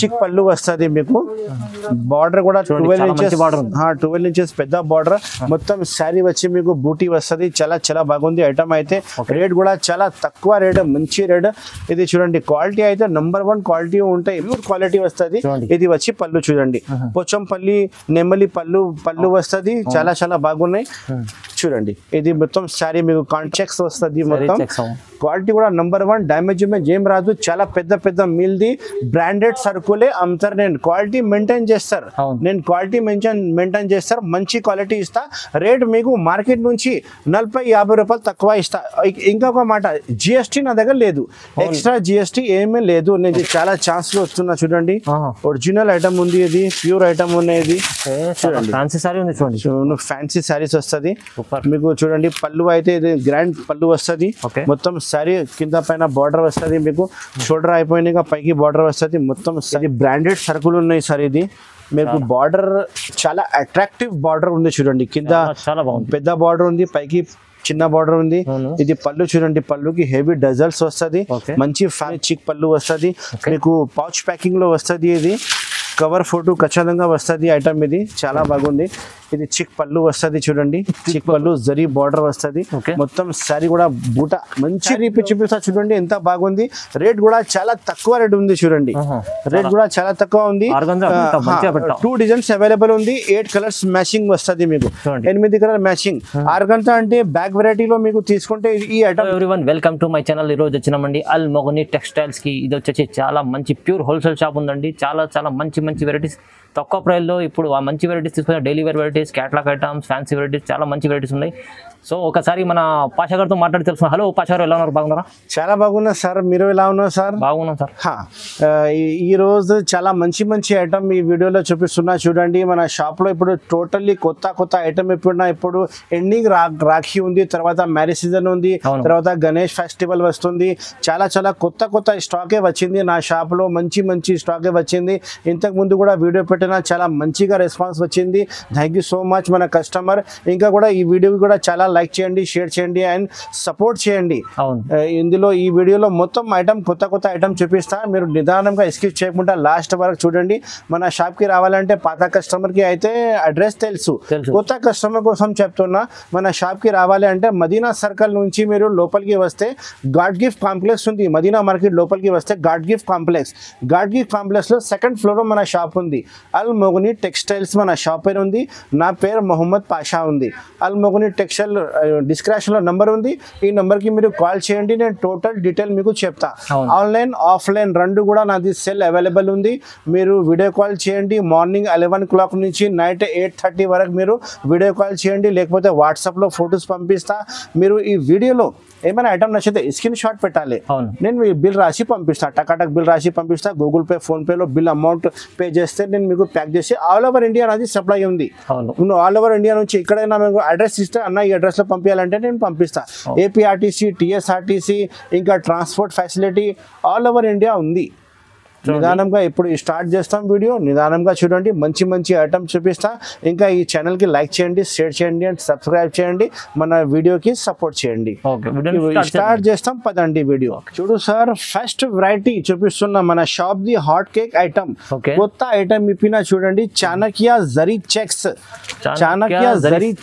చిక్ పళ్ళు వస్తుంది మీకు బార్డర్ కూడా 12 ఇంచెస్ పెద్ద బార్డర్ మొత్తం శారీ వచ్చి మీకు బూటీ వస్తుంది చాలా బాగుంది ఐటమ్ అయితే రేట్ కూడా చాలా తక్కువ రేట్ మంచి రేట్ ఇది చూడండి క్వాలిటీ అయితే నంబర్ 1 క్వాలిటీ ఉంటాయి ప్యూర్ క్వాలిటీ వస్తుంది ఇది వచ్చి పళ్ళు చూడండి పోచంపల్లి నెమలి పళ్ళు వస్తుంది చాలా బాగున్నాయి చూడండి ఇది మొత్తం శారీ మీకు కాంట్రాక్ట్స్ వస్తుంది మొత్తం క్వాలిటీ కూడా నంబర్ 1 డ్యామేజ్ ఏం రాదు చాలా పెద్ద మీల్ది బ్రాండెడ్ సరుకులే అమ్ముతారు నేను క్వాలిటీ మెయింటైన్ చేస్తారు మంచి క్వాలిటీ ఇస్తా రేట్ మీకు మార్కెట్ నుంచి 40-50 రూపాయలు తక్కువ ఇస్తా ఇంకొక మాట జిఎస్టీ నా దగ్గర లేదు ఎక్స్ట్రా జిఎస్టీ ఏమీ లేదు నేను చాలా ఛాన్స్ లో వస్తున్నా చూడండి ఒరిజినల్ ఐటమ్ ఉంది ఇది ప్యూర్ ఐటమ్ ఉన్నది చూడండి ఫ్యాన్సీ సారీస్ వస్తుంది మీకు చూడండి పళ్ళు అయితే ఇది గ్రాండ్ పళ్ళు వస్తుంది మొత్తం సారీ కింద పైన బార్డర్ వస్తుంది మీకు షోల్డర్ అయిపోయినాక పైకి బార్డర్ వస్తుంది మొత్తం బ్రాండెడ్ సరుకులు ఉన్నాయి సార్ ఇది మీకు బార్డర్ చాలా అట్రాక్టివ్ బార్డర్ ఉంది చూడండి కింద పెద్ద బార్డర్ ఉంది పైకి చిన్న బార్డర్ ఉంది ఇది పళ్ళు చూడండి పళ్ళుకి హెవీ డజల్స్ వస్తుంది మంచి చిక్ పళ్ళు వస్తుంది మీకు పౌచ్ ప్యాకింగ్ లో వస్తుంది ఇది కవర్ ఫోటో ఖచ్చితంగా వస్తుంది ఐటమ్ ఇది చాలా బాగుంది ఇది చిక్ పళ్ళు వస్తుంది చూడండి చిక్ పళ్ళు జరీ బార్డర్ వస్తుంది మొత్తం సారీ కూడా బూట మంచి చూపిస్తా చూడండి ఎంత బాగుంది రేట్ కూడా చాలా తక్కువ రేట్ ఉంది చూడండి రేట్ కూడా చాలా తక్కువ ఉంది 2 డిజైన్స్ అవైలబుల్ ఉంది 8 కలర్స్ మ్యాచింగ్ వస్తుంది మీకు 8 కలర్ మ్యాచింగ్ ఆర్గంజా అంటే బ్యాక్ వెరైటీలో మీకు తీసుకుంటే ఈ item everyone welcome to my channel ఈ రోజు వచ్చినామండి అల్ మొగని టెక్స్టైల్స్ కి ఇది వచ్చేసి చాలా మంచి ప్యూర్ హోల్సేల్ షాప్ ఉందండి చాలా మంచి వెరైటీస్ తక్కువ ప్రైస్లో ఇప్పుడు ఆ మంచి వెరైటీస్ తీసుకున్న daily wear varieties catalogue items fancy varieties చాలా మంచి వెరైటీస్ ఉన్నాయి సో ఒకసారి మన పాషా గారితో మాట్లాడి తెలుసు హలో పాషా గారు ఎలా ఉన్నారు బాగున్నారా చాలా బాగున్నా సార్ మీరు ఎలా ఉన్నారు సార్ బాగున్నాం సార్ ఈ రోజు చాలా మంచి ఐటమ్ ఈ వీడియోలో చూపిస్తున్నా చూడండి మన షాప్ లో ఇప్పుడు టోటల్లీ కొత్త ఐటమ్ ఇప్పుడు ఎండింగ్ రాఖీ ఉంది తర్వాత మ్యారేజ్ సీజన్ ఉంది తర్వాత గణేష్ ఫెస్టివల్ వస్తుంది చాలా కొత్త స్టాకే వచ్చింది నా షాప్ లో మంచి స్టాకే వచ్చింది ఇంతకు ముందు కూడా వీడియో పెట్టినా చాలా మంచిగా రెస్పాన్స్ వచ్చింది థ్యాంక్ యూ సో మచ్ మన కస్టమర్ ఇంకా కూడా ఈ వీడియో కూడా చాలా లైక్ చేయండి షేర్ చేయండి అండ్ సపోర్ట్ చేయండి ఇందులో ఈ వీడియోలో మొత్తం ఐటమ్ కొత్త ఐటమ్ చూపిస్తా మీరు నిదానంగా ఎస్కిప్ చేయకుండా లాస్ట్ వరకు చూడండి మన షాప్ కి రావాలంటే పాత కస్టమర్ కి అయితే అడ్రస్ తెలుసు కొత్త కస్టమర్ కోసం చెప్తున్నా మన షాప్ కి రావాలి అంటే మదీనా సర్కిల్ నుంచి మీరు లోపలికి వస్తే గాడ్ గిఫ్ట్ కాంప్లెక్స్ ఉంది మదీనా మార్కెట్ లోపలికి వస్తే గాడ్ గిఫ్ట్ కాంప్లెక్స్ లో సెకండ్ ఫ్లోర్ లో మన షాప్ ఉంది అల్ మొగని టెక్స్టైల్స్ మన షాప్ పేరు ఉంది నా పేరు మొహమ్మద్ పాషా ఉంది అల్ మొగని టెక్స్టైల్ డిస్క్రిప్షన్ లో నంబర్ ఉంది ఈ నంబర్ కి మీరు కాల్ చేయండి నేను టోటల్ డీటెయిల్ మీకు చెప్తా ఆన్లైన్ ఆఫ్లైన్ రెండు కూడా నాది సెల్ అవైలబుల్ ఉంది మీరు వీడియో కాల్ చేయండి మార్నింగ్ 11 o'clock నుంచి నైట్ 8:30 వరకు మీరు వీడియో కాల్ చేయండి లేకపోతే వాట్సాప్ లో ఫొటోస్ పంపిస్తా మీరు ఈ వీడియోలో ఏమైనా ఐటమ్ నచ్చితే స్క్రీన్ షాట్ పెట్టాలి నేను మీ బిల్ రాసి పంపిస్తా టకాటక్ బిల్ రాసి పంపిస్తా గూగుల్ పే ఫోన్ పేలో బిల్ అమౌంట్ పే చేస్తే నేను మీకు ప్యాక్ చేసి ఆల్ ఓవర్ ఇండియా నాది సప్లై ఉంది ఆల్ ఓవర్ ఇండియా నుంచి ఎక్కడైనా మీకు అడ్రస్ ఇస్తే అన్న ఈ అడ్రస్ లో పంపించాలంటే నేను పంపిస్తా ఏపీఆర్టీసీ టీఎస్ఆర్టీసీ ఇంకా transport facility all over India ఉంది నిదానంగా ఇప్పుడు స్టార్ట్ చేస్తాం వీడియో నిదానంగా చూడండి మంచి ఐటమ్ చూపిస్తా ఇంకా ఈ ఛానల్ కి లైక్ చేయండి షేర్ చేయండి అండ్ సబ్స్క్రైబ్ చేయండి మన వీడియోకి సపోర్ట్ చేయండి స్టార్ట్ చేస్తాం పదండి వీడియో చూడు సార్ ఫస్ట్ వెరైటీ చూపిస్తున్నా మన shop the hot cake item కొత్త ఐటమ్ ఇప్పినా చూడండి చాణక్య జరీ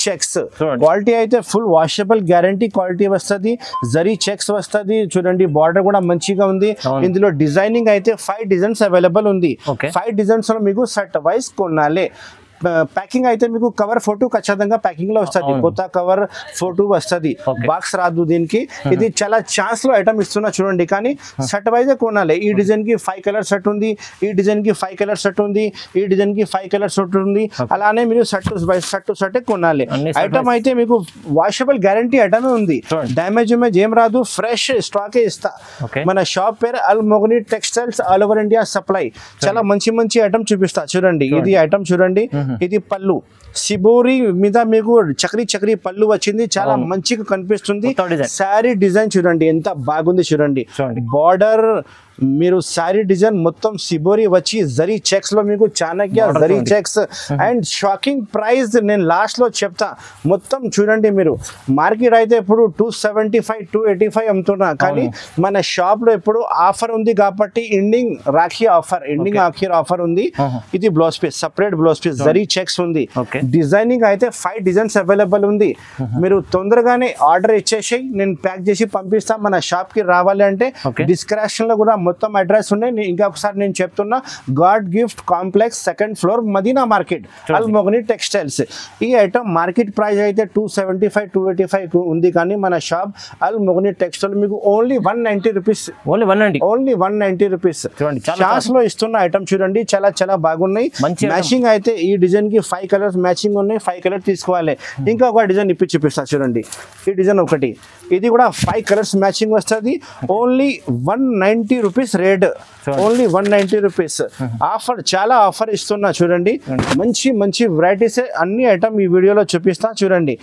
చెక్స్ క్వాలిటీ అయితే ఫుల్ వాషబుల్ గ్యారంటీ క్వాలిటీ వస్తుంది జరీ చెక్స్ వస్తుంది చూడండి బార్డర్ కూడా మంచిగా ఉంది ఇందులో డిజైనింగ్ అయితే 5 డిజైన్స్ అవైలబుల్ ఉంది 5 డిజైన్స్ లో మీకు సెట్ వైస్ కొనాలి ప్యాకింగ్ అయితే మీకు కవర్ ఫోటో ఖచ్చితంగా ప్యాకింగ్ లో వస్తుంది కొత్త కవర్ ఫోటో వస్తుంది బాక్స్ రాదు దీనికి ఇది చాలా ఛాన్స్ లో ఐటమ్ ఇస్తున్నా చూడండి కానీ సెట్ వైజ్ కొనాలి ఈ డిజైన్ కి 5 కలర్ సెట్ ఉంది ఈ డిజైన్ కి 5 కలర్ సెట్ ఉంది ఈ డిజైన్ కి 5 కలర్ సెట్ ఉంది అలానే మీరు సెట్ కొనాలి ఐటమ్ అయితే మీకు వాషబుల్ గ్యారంటీ ఐటమ్ ఉంది డ్యామేజ్ ఏం రాదు ఫ్రెష్ స్టాక్ ఇస్తా మన షాప్ పేరు Al Mogani textiles all over India supply చాలా మంచి ఐటమ్ చూపిస్తా చూడండి ఇది ఐటమ్ చూడండి ఇది పళ్ళు సిబోరి మీద మీకు చక్రీ పళ్ళు వచ్చింది చాలా మంచిగా కనిపిస్తుంది సారీ డిజైన్ చూడండి ఎంత బాగుంది చూడండి బార్డర్ మీరు శారీ డిజైన్ మొత్తం సిబోరి వచ్చి జరీ చెక్స్ లో మీకు Chanakya zari checks and shocking price నేను లాస్ట్ లో చెప్తా. మొత్తం చూడండి మీరు మార్కెట్ అయితే ఇప్పుడు 275 285 అమ్ముతున్నా, కానీ మన షాప్ లో ఇప్పుడు ఆఫర్ ఉంది కాబట్టి ఎండింగ్ రాఖీ ఆఫర్ ఉంది. ఇది blouse piece separate blouse piece zari checks ఉంది. డిజైనింగ్ అయితే 5 డిజైన్స్ అవైలబుల్ ఉంది. మీరు తొందరగానే ఆర్డర్ ఇచ్చేసి నేను ప్యాక్ చేసి పంపిస్తా. మన షాప్ కి రావాలి అంటే డిస్క్రిప్షన్ లో కూడా మొత్తం అడ్రస్ ఉన్నాయి. ఇంకా ఒకసారి నేను చెప్తున్నా, God Gift Complex 2nd floor Madina market Al Mogani textiles. ఈ ఐటమ్ మార్కెట్ ప్రైస్ అయితే 275 285 ఉంది, కానీ మన షాప్ అల్ మొగని టెక్స్టైల్ మీకు only 190 rupees, only 190 rupees chance లో ఇస్తున్న ఐటమ్. చూడండి చాలా చాలా బాగున్నాయి. మ్యాచింగ్ అయితే ఈ డిజైన్ కి 5 కలర్స్ మ్యాచింగ్ ఉన్నాయి. 5 కలర్ తీసుకోవాలి. ఇంకా ఒక డిజైన్ ఇప్పి చూపిస్తా చూడండి. ఈ డిజైన్ ఒకటి, ఇది కూడా 5 కలర్స్ మ్యాచింగ్ వస్తుంది. Only 190 rupees rate, only 190 rupees. Offer చాలా ఆఫర్ ఇస్తున్నా చూడండి. మంచి మంచి వెరైటీస్ అన్ని ఐటమ్ ఈ వీడియోలో చూపిస్తా చూడండి.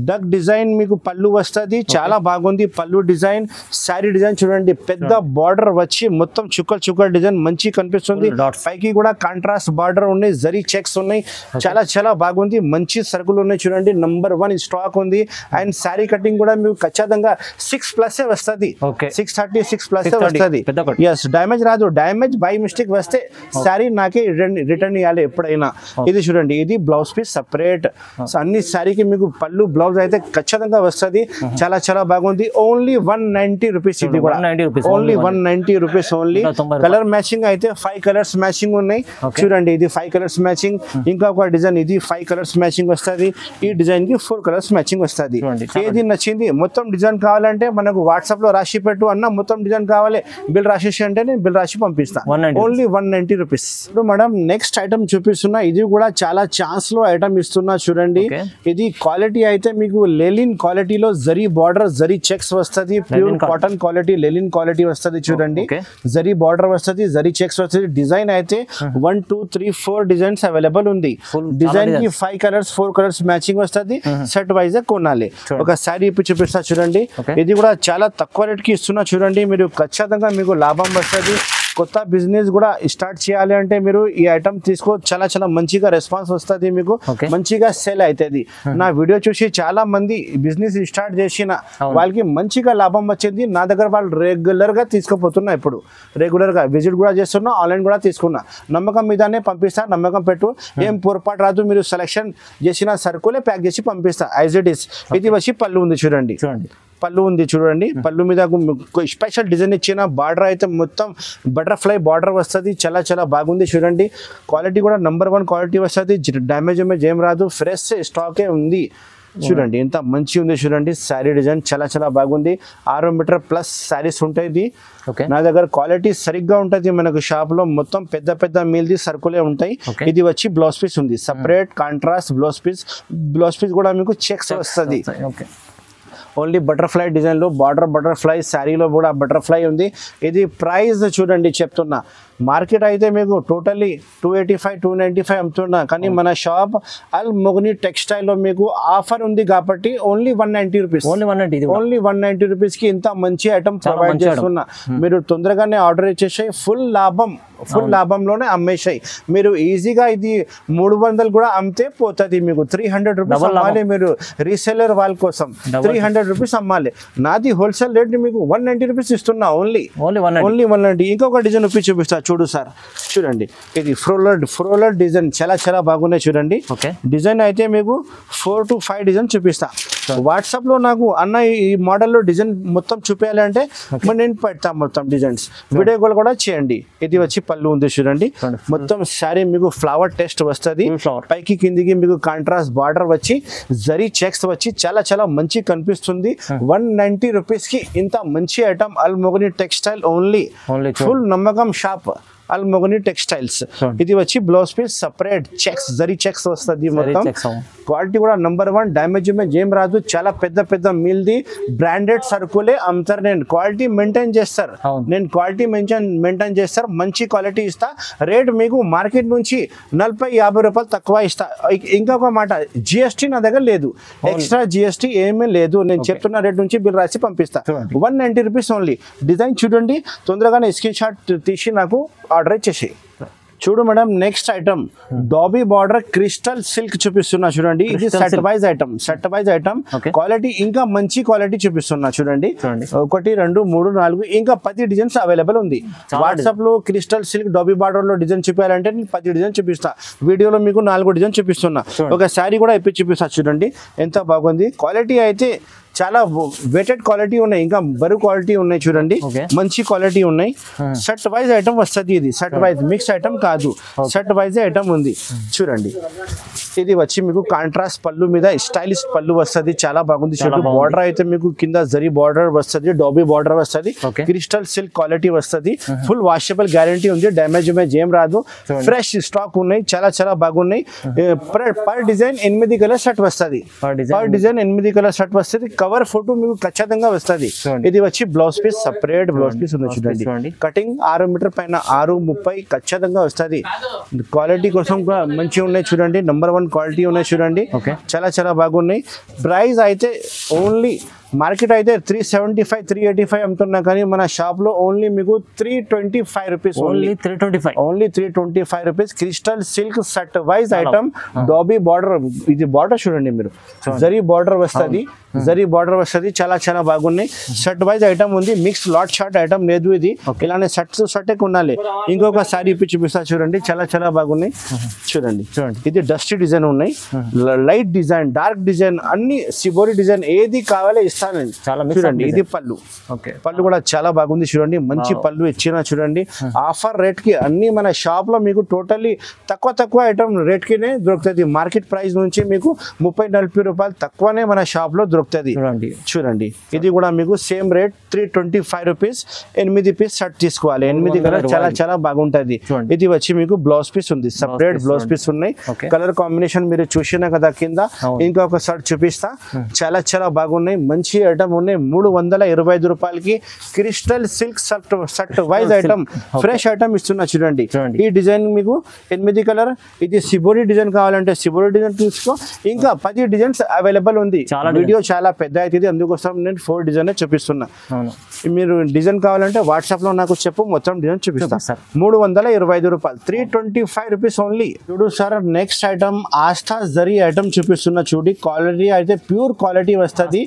డక్ డిజైన్ మీకు పళ్ళు వస్తుంది, చాలా బాగుంది పళ్ళు డిజైన్. శారీ డిజైన్ చూడండి, పెద్ద బార్డర్ వచ్చి మొత్తం చుక్కల డిజైన్ మంచి కనిపిస్తుంది. పైకి కూడా కాంట్రాస్ట్ బార్డర్ ఉన్నాయి, జరీ చెక్స్ ఉన్నాయి. చాలా చాలా బాగుంది. మంచి సరుకులు ఉన్నాయి చూడండి. నంబర్ 1 స్టాక్ ఉంది. అండ్ శారీ కటింగ్ కూడా మీకు ఖచ్చితంగా 6+ వస్తుంది, 630 6+ వస్తుంది. ఎస్, డ్యామేజ్ రాదు. డ్యామేజ్ బై మిస్టేక్ వస్తే శారీ నాకే రిటర్న్ ఇవ్వాలి ఎప్పుడైనా. ఇది చూడండి, ఇది బ్లౌజ్ పీస్ సపరేట్. అన్ని శారీకి మీకు పళ్ళు బ్లౌజ్ అయితే ఖచ్చితంగా వస్తుంది. చాలా చాలా బాగుంది. Only 190 rupees. ఇది కూడా only 190 rupees only. Colour matching అయితే 5 కలర్స్ మ్యాచింగ్ ఉన్నాయి చూడండి. ఇది 5 కలర్స్ మ్యాచింగ్. ఇంకా ఒక డిజైన్ ఇది 5 కలర్స్ మ్యాచింగ్ వస్తుంది. ఈ డిజైన్ కి 4 కలర్స్ మ్యాచింగ్ వస్తుంది. ఏది నచ్చింది మొత్తం డిజైన్ కావాలంటే మనకు వాట్సాప్ లో రాసి పెట్టు అన్న, మొత్తం డిజైన్ కావాలి బిల్ రాసేసి అంటే నేను బిల్ రాసి పంపిస్తాను. Only 190 rupees. ఇప్పుడు మేడం నెక్స్ట్ ఐటమ్ చూపిస్తున్నా. ఇది కూడా చాలా ఛాన్స్ లో ఐటమ్ ఇస్తున్నా చూడండి. ఇది క్వాలిటీ అయితే మీకు లెలిన్ క్వాలిటీలో జరీ బార్డర్ జరీ చెక్స్ వస్తుంది. ప్యూర్ కాటన్ క్వాలిటీ లెలిన్ క్వాలిటీ వస్తుంది చూడండి. జరీ బార్డర్ వస్తుంది, జరీ చెక్స్ వస్తుంది. డిజైన్ అయితే 1 2 3 4 డిజైన్స్ అవైలబుల్ ఉంది. డిజైన్ కి 5 కలర్స్ 4 కలర్స్ మ్యాచింగ్ వస్తుంది. సెట్ వైజ్ కొనాలి. ఒక శారీ ఇప్పుడు చూపిస్తా చూడండి. ఇది కూడా చాలా తక్కువ రేట్ కి ఇస్తున్నా చూడండి. మీరు ఖచ్చితంగా మీకు లాభం వస్తుంది. కొత్త బిజినెస్ కూడా స్టార్ట్ చేయాలి అంటే మీరు ఈ ఐటమ్ తీసుకో, చాలా చాలా మంచిగా రెస్పాన్స్ వస్తుంది, మీకు మంచిగా సేల్ అవుతుంది. నా వీడియో చూసి చాలా మంది బిజినెస్ స్టార్ట్ చేసిన వాళ్ళకి మంచిగా లాభం వచ్చింది. నా దగ్గర వాళ్ళు రెగ్యులర్ గా తీసుకుపోతున్నా. ఇప్పుడు రెగ్యులర్ గా విజిట్ కూడా చేస్తున్నా, ఆన్లైన్ కూడా తీసుకున్నా. నమ్మకం మీదనే పంపిస్తా, నమ్మకం పెట్టు, ఏం పొరపాటు రాదు. మీరు సెలెక్షన్ చేసిన సరుకులే ప్యాక్ చేసి పంపిస్తా యాజ్ ఇట్ ఈస్. ఇది వచ్చి పళ్ళు ఉంది చూడండి. పళ్ళు ఉంది చూడండి. పళ్ళు మీద స్పెషల్ డిజైన్ ఇచ్చిన బార్డర్ అయితే మొత్తం బటర్ఫ్లై బార్డర్ వస్తుంది. చాలా చాలా బాగుంది చూడండి. క్వాలిటీ కూడా నంబర్ 1 క్వాలిటీ వస్తుంది. డ్యామేజ్ ఏం రాదు, ఫ్రెష్ స్టాకే ఉంది చూడండి. ఎంత మంచి ఉంది చూడండి. శారీ డిజైన్ చాలా చాలా బాగుంది. 6 మీటర్ ప్లస్ శారీస్ ఉంటాయి. నా దగ్గర క్వాలిటీ సరిగ్గా ఉంటుంది. మనకు షాప్ లో మొత్తం పెద్ద పెద్ద మీల్ది సరుకులే ఉంటాయి. ఇది వచ్చి బ్లౌజ్ పీస్ ఉంది separate contrast blouse piece. Blouse piece కూడా మీకు చెక్స్ వస్తుంది. ఓన్లీ బటర్ఫ్లై డిజైన్ లో బార్డర్ బటర్ఫ్లై, శారీలో కూడా బటర్ఫ్లై ఉంది. ఇది ప్రైస్ చూడండి చెప్తున్నా. మార్కెట్ అయితే మీకు టోటల్లీ 285 295 అమ్ముతున్నా, కానీ మన షాప్ అల్ మొగని టెక్స్టైల్ లో మీకు ఆఫర్ ఉంది కాబట్టి ఓన్లీ 190 రూపీస్. ఓన్లీ 190 రూపీస్ కి ఇంత మంచి ఐటమ్ ప్రొవైడ్ చేస్తున్నా. మీరు తొందరగానే ఆర్డర్ ఇచ్చేసాయి. ఫుల్ లాభంలోనే అమ్మేసాయి. మీరు ఈజీగా ఇది 300 కూడా అమ్మితే పోతుంది. మీకు 300 రూపీస్ అమ్మాలి. మీరు రీసెలర్ వాళ్ళ కోసం 300 రూపీస్ అమ్మాలి. నాది హోల్సేల్ రేట్ మీకు 190 రూపీస్ ఇస్తున్నా. ఓన్లీ 190. ఇంకొక డిజైన్ చూపిస్తా చూడు సార్. చూడండి, ఇది ఫ్రోలర్ డిజైన్ చాలా చాలా బాగున్నాయి చూడండి. డిజైన్ అయితే మీకు 4 to 5 డిజైన్ చూపిస్తా. వాట్సాప్ లో నాకు అన్న ఈ మోడల్లో డిజైన్ మొత్తం చూపించాలంటే నేను పెడతా మొత్తం డిజైన్స్. వీడియో కాల్ కూడా చేయండి. ఇది వచ్చి పళ్ళు ఉంది చూడండి. మొత్తం శారీ మీకు ఫ్లవర్ టెస్ట్ వస్తుంది. పైకి కిందికి మీకు కాంట్రాస్ట్ బార్డర్ వచ్చి జరీ చెక్స్ వచ్చి చాలా చాలా మంచి కనిపిస్తుంది. 190 రూపీస్ కి ఇంత మంచి ఐటమ్ అల్ మొగని టెక్స్టైల్ ఓన్లీ. ఫుల్ నమ్మకం షాప్ అల్మోగని టెక్స్టైల్స్. ఇది వచ్చి blouse piece separate checks zari checks వస్తుంది మొత్తం. క్వాలిటీ కూడా నంబర్ 1, డ్యామేజ్ ఏం రాదు. చాలా పెద్ద పెద్ద మీల్ది బ్రాండెడ్ సరుకులే అమ్ముతారు. నేను క్వాలిటీ మెయింటైన్ చేస్తారు, మంచి క్వాలిటీ ఇస్తా. రేట్ మీకు మార్కెట్ నుంచి 40-50 రూపాయలు తక్కువ ఇస్తా. ఇంకొక మాట, జిఎస్టీ నా దగ్గర లేదు, ఎక్స్ట్రా జిఎస్టీ ఏమీ లేదు. నేను చెప్తున్న రేట్ నుంచి బిల్ రాసి పంపిస్తా. 190 రూపీస్ ఓన్లీ. డిజైన్ చూడండి, తొందరగానే స్క్రీన్ షాట్ తీసి నాకు ఆర్డర్ ఇచ్చేసి. చూడు madam, next item dobby border crystal silk చూపిస్తున్నా చూడండి. ఇది సెట్ వైజ్ ఐటమ్. క్వాలిటీ ఇంకా మంచి క్వాలిటీ చూపిస్తున్నా చూడండి. 1, 2, 3, 4 ఇంకా 10 డిజైన్స్ అవైలబుల్ ఉంది. వాట్సాప్ లో క్రిస్టల్ సిల్క్ డాబీ బార్డర్ లో డిజైన్ చూపించాలంటే నేను 10 డిజైన్ చూపిస్తా. వీడియోలో మీకు 4 డిజైన్ చూపిస్తున్నా. ఒక శారీ కూడా ఇప్పి చూపిస్తా చూడండి, ఎంత బాగుంది. క్వాలిటీ అయితే చాలా వెటెడ్ క్వాలిటీ ఉన్నాయి, ఇంకా బరువు క్వాలిటీ ఉన్నాయి చూడండి, మంచి క్వాలిటీ ఉన్నాయి. సెట్ వైజ్ ఐటమ్ వస్తుంది. ఇది సెట్ వైజ్, మిక్స్ ఐటమ్ కాదు, సెట్ వైజ్ ఐటమ్ ఉంది చూడండి. ఇది వచ్చి మీకు కాంట్రాస్ట్ పళ్ళు మీద స్టైలిష్ పళ్ళు వస్తుంది, చాలా బాగుంది. చూడండి, బార్డర్ అయితే మీకు కింద జరీ బార్డర్ వస్తుంది, డాబీ బార్డర్ వస్తుంది, క్రిస్టల్ సిల్క్ క్వాలిటీ వస్తుంది. ఫుల్ వాషబుల్ గ్యారంటీ ఉంది, డ్యామేజ్ ఏం రాదు. ఫ్రెష్ స్టాక్ ఉన్నాయి, చాలా చాలా బాగున్నాయి. పర్ డిజైన్ 8 కలర్ సెట్ వస్తుంది. పర్ డిజైన్ 8 కలర్ సెట్ వస్తుంది. కవర్ ఫోటో మీకు ఖచ్చితంగా వస్తుంది. ఇది వచ్చి blouse piece separate blouse piece ఉంది చూడండి. కటింగ్ 6 మీటర్ పైన 6:30 ఖచ్చితంగా వస్తుంది. క్వాలిటీ కోసం మంచిగా ఉన్నాయి చూడండి, నంబర్ 1 క్వాలిటీ ఉన్నాయి చూడండి, చాలా చాలా బాగున్నాయి. ప్రైస్ అయితే ఓన్లీ మార్కెట్ అయితే 375, 385 అమ్ముతున్నా, కానీ మన షాప్ లో ఓన్లీ మీకు 325 rupees. Only 325 rupees. Crystal silk set wise item, dobby border. ఇది బార్డర్ చూడండి మీరు, జరీ బార్డర్ వస్తుంది, చాలా చాలా బాగున్నాయి. సెట్ వైజ్ ఐటమ్ ఉంది, మిక్స్ లాట్ షార్ట్ ఐటమ్ లేదు. ఇది ఇలానే సెట్ కొనాలి. ఇంకొక సారీ ఇప్పి చూపిస్తా చూడండి, చాలా చాలా బాగున్నాయి చూడండి. ఇది డస్టీ డిజైన్ ఉన్నాయి, లైట్ డిజైన్, డార్క్ డిజైన్, అన్ని సిబోరి డిజైన్, ఏది కావాలో ఇస్తానండి. చూడండి, ఇది పళ్ళు కూడా చాలా బాగుంది చూడండి, మంచి పళ్ళు ఇచ్చిన చూడండి. ఆఫర్ రేట్ కి అన్ని మన షాప్ లో మీకు టోటల్లీ తక్కువ ఐటమ్ రేట్ కినే దొరుకుతుంది. మార్కెట్ ప్రైస్ నుంచి మీకు 30-40 రూపాయలు తక్కువనే మన షాప్ లో దొరుకుతుంది చూడండి. ఇది కూడా మీకు same rate 325 rupees. 8 piece set తీసుకోవాలి. 8 కలర్ చాలా చాలా బాగుంటది. ఇది వచ్చి మీకు బ్లౌజ్ పీస్ ఉంది, సపరేట్ బ్లౌజ్ పీస్ ఉన్నాయి. కలర్ కాంబినేషన్ మీరు చూసినా కదా కింద. ఇంకొక షర్ట్ చూపిస్తా, చాలా చాలా బాగున్నాయి, మంచి ఐటమ్ ఉన్నాయి. 325 రూపాయలకి crystal silk set wise item, fresh item ఇస్తున్నా చూడండి. ఈ డిజైన్ మీకు 8 కలర్. ఇది సిబోరి డిజైన్ కావాలంటే సిబోరి డిజైన్ తీసుకో. ఇంకా 10 డిజైన్స్ అవైలబుల్ ఉంది. వీడియో చాలా పెద్ద అవుతుంది, అందుకోసం నేను 4 డిజైన్ చూపిస్తున్నా. మీరు డిజైన్ కావాలంటే వాట్సాప్ లో నాకు చెప్పు, మొత్తం డిజైన్ చూపిస్తా. 325 రూపాయలు, 325 రూపీస్ ఓన్లీ. చూడు sir, next item Aastha zari item చూపిస్తున్నా చూడి. క్వాలిటీ అయితే ప్యూర్ క్వాలిటీ వస్తుంది.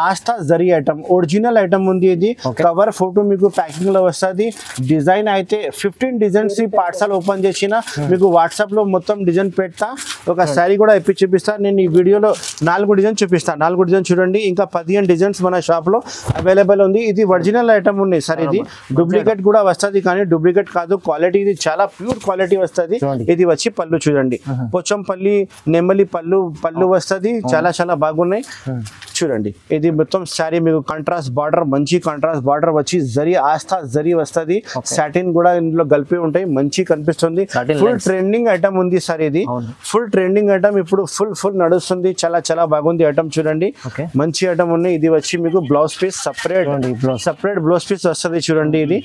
Aastha zari item original item ఉంది. ఇది కవర్ ఫోటో మీకు ప్యాకింగ్ లో వస్తుంది. డిజైన్ అయితే 15 డిజైన్స్ పార్సల్ ఓపెన్ చేసిన మీకు వాట్సాప్ లో మొత్తం డిజైన్ పెడతా. ఒక శారీ కూడా ఇప్పి చూపిస్తా. నేను ఈ వీడియోలో 4 డిజైన్ చూపిస్తా. 4 డిజైన్ చూడండి, ఇంకా 15 డిజైన్స్ మన షాప్ లో అవైలబుల్ ఉంది. ఇది ఒరిజినల్ ఐటమ్ ఉన్నాయి సార్. ఇది డూప్లికేట్ కూడా వస్తుంది, కానీ డూప్లికేట్ కాదు, క్వాలిటీ ఇది చాలా ప్యూర్ క్వాలిటీ వస్తుంది. ఇది వచ్చి పళ్ళు చూడండి, పోచంపల్లి నెమ్మలి పళ్ళు వస్తుంది, చాలా చాలా బాగున్నాయి చూడండి. ఇది మొత్తం శారీ మీకు కాంట్రాస్ట్ బార్డర్, మంచి కాంట్రాస్ట్ బార్డర్ వచ్చి జరీ ఆస్థా జరీ వస్తుంది. సాటిన్ కూడా ఇందులో కలిపి ఉంటాయి, మంచి కనిపిస్తుంది. ఫుల్ ట్రెండింగ్ ఐటమ్ ఉంది సార్. ఇది ఫుల్ ట్రెండింగ్ ఐటమ్, ఇప్పుడు ఫుల్ నడుస్తుంది. చాలా చాలా బాగుంది ఐటమ్ చూడండి, మంచి ఐటమ్ ఉన్నాయి. ఇది వచ్చి మీకు blouse piece separate blouse piece వస్తుంది చూడండి. ఇది